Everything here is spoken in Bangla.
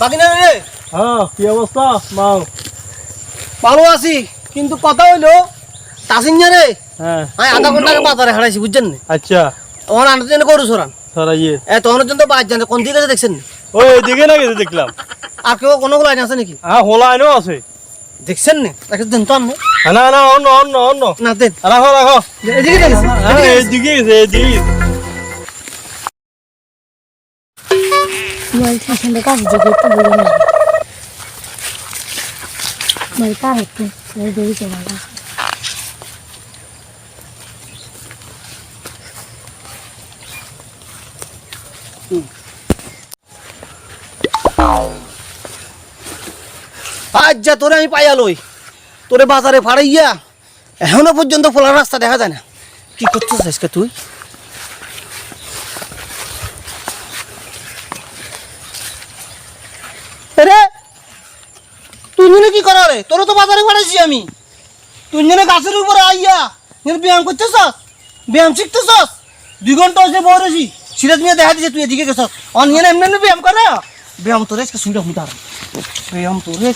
বাকিনা রে হ্যাঁ কি অবস্থা মাও? ভালো আছি, কিন্তু কথা হইলো তাসিনজা রে হ্যাঁ আমি আধা ঘন্টা আগে বাজারে হারাইছি, বুঝছেন না? আচ্ছা ওর আনতে জন্য করু সরান সরাইয়ে তখন জন্য বাদ জানতে কোন দিকে আছে দেখছেন? ওই এদিকে না গেছে দেখলাম। আর কেউ কোনো লাইন আছে নাকি হ্যাঁ হোলা আইনও আছে। দেখছেন না? তাকে দেন তো আনবো না না অন্য অন্য অন্য না, দেন রাখো রাখো। এদিকে দেন, হ্যাঁ এদিকে গেছে এদিকে গেছে। Mày sao xem cái gì vậy tôi bây giờ mày ta hết rồi lấy đi cho mày ra আজ যা তোরে আমি পাইয়া লই, তোরে বাজারে ফাড়াইয়া এখনো পর্যন্ত ফোলার রাস্তা দেখা যায় না। কি করছিস আজকে তুই? রে তুই জন্য কি করা রে? তোর তো বাজারে ফাড়াইছি আমি, তুই জন্য গাছের উপরে আইয়া ব্যায়াম করতেছস, ব্যায়াম শিখতেছস। 2 ঘন্টা হচ্ছে বসেছি, সিরাজ মিয়া দেখা দিছে তুই এদিকে গেছস। অন এমনি ব্যায়াম করে ব্যায়াম তোরে আজকে শুনতে হুদার ব্যায়াম তোরে